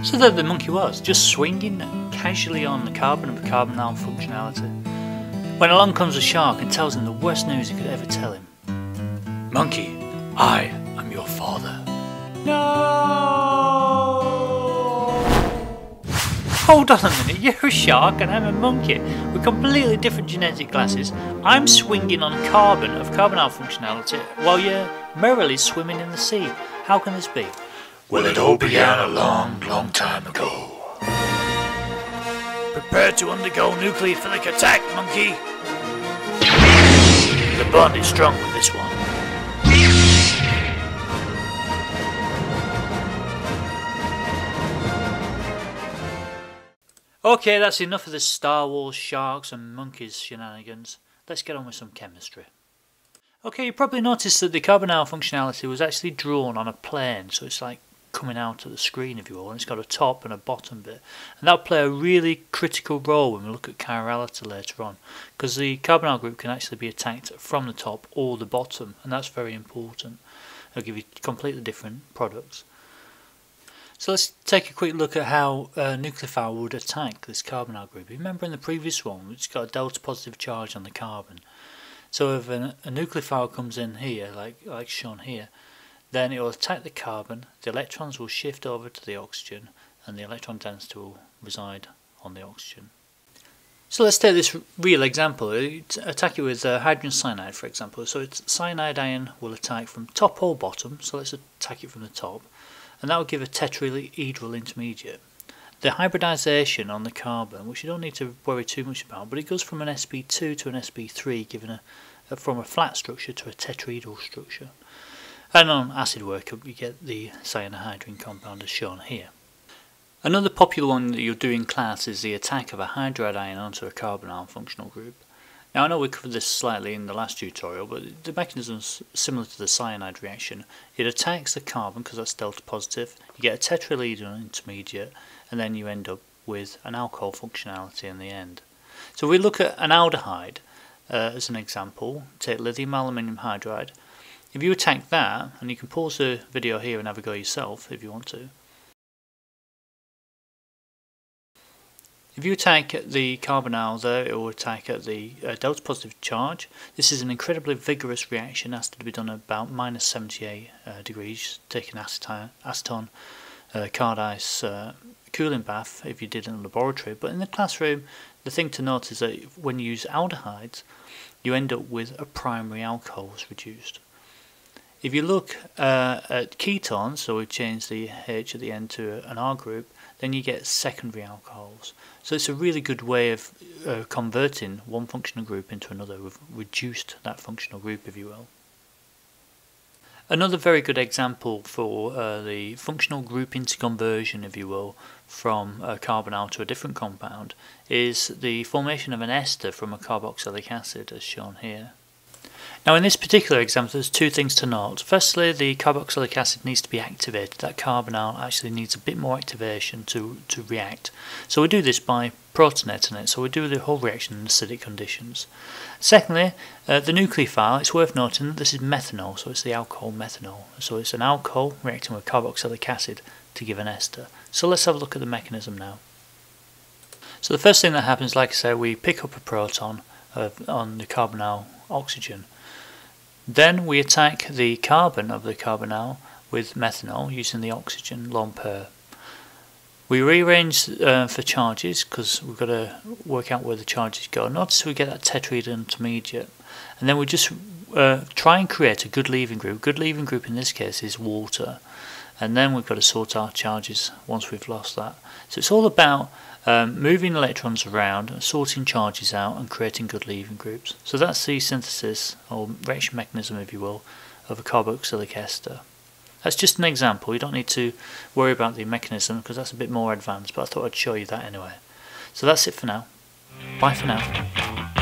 So there the monkey was, just swinging casually on the carbon of the carbonyl functionality, when along comes a shark and tells him the worst news he could ever tell him. Monkey, I am your father. No! Hold on a minute, you're a shark and I'm a monkey with completely different genetic classes. I'm swinging on carbon of carbonyl functionality while you're merrily swimming in the sea. How can this be? Well, it all began a long, long time ago. Prepare to undergo nucleophilic attack, monkey! The bond is strong with this one. Okay, that's enough of this Star Wars sharks and monkeys shenanigans. Let's get on with some chemistry. Okay, you probably noticed that the carbonyl functionality was actually drawn on a plane, so it's like coming out of the screen, if you will, and it's got a top and a bottom bit, and that'll play a really critical role when we look at chirality later on, because the carbonyl group can actually be attacked from the top or the bottom, and that's very important. It'll give you completely different products. So let's take a quick look at how a nucleophile would attack this carbonyl group. Remember in the previous one, it's got a delta positive charge on the carbon. So if a nucleophile comes in here, like shown here, then it will attack the carbon, the electrons will shift over to the oxygen, and the electron density will reside on the oxygen. So let's take this real example, attack it with hydrogen cyanide for example. So it's cyanide ion will attack from top or bottom, so let's attack it from the top, and that will give a tetrahedral intermediate. The hybridization on the carbon, which you don't need to worry too much about, but it goes from an sp2 to an sp3, giving from a flat structure to a tetrahedral structure. And on acid workup you get the cyanohydrin compound as shown here. Another popular one that you'll do in class is the attack of a hydride ion onto a carbonyl functional group. Now I know we covered this slightly in the last tutorial, but the mechanism is similar to the cyanide reaction. It attacks the carbon because that's delta positive, you get a tetrahedral intermediate, and then you end up with an alcohol functionality in the end. So we look at an aldehyde as an example. Take lithium aluminium hydride. If you attack that, and you can pause the video here and have a go yourself if you want to. If you attack the carbonyl there, it will attack at the delta positive charge. This is an incredibly vigorous reaction, has to be done at about minus 78 degrees, taking acetone, card ice, cooling bath if you did it in a laboratory. But in the classroom, the thing to note is that when you use aldehydes, you end up with a primary alcohol reduced. If you look at ketones, so we change the H at the end to an R group, then you get secondary alcohols. So it's a really good way of converting one functional group into another. We've reduced that functional group, if you will. Another very good example for the functional group interconversion, if you will, from a carbonyl to a different compound is the formation of an ester from a carboxylic acid, as shown here. Now in this particular example there's two things to note. Firstly, the carboxylic acid needs to be activated. That carbonyl actually needs a bit more activation to react. So we do this by protonating it, so we do the whole reaction in acidic conditions. Secondly, the nucleophile, it's worth noting that this is methanol, so it's the alcohol methanol. So it's an alcohol reacting with carboxylic acid to give an ester. So let's have a look at the mechanism now. So the first thing that happens, like I say, we pick up a proton on the carbonyl oxygen. Then we attack the carbon of the carbonyl with methanol using the oxygen lone pair. We rearrange for charges because we've got to work out where the charges go. Notice we get that tetrahedral intermediate, and then we just try and create a good leaving group. Good leaving group in this case is water, and then we've got to sort our charges once we've lost that. So it's all about moving electrons around, sorting charges out and creating good leaving groups. So that's the synthesis or reaction mechanism, if you will, of a carboxylic ester. That's just an example, you don't need to worry about the mechanism because that's a bit more advanced, but I thought I'd show you that anyway. So that's it for now. Bye for now.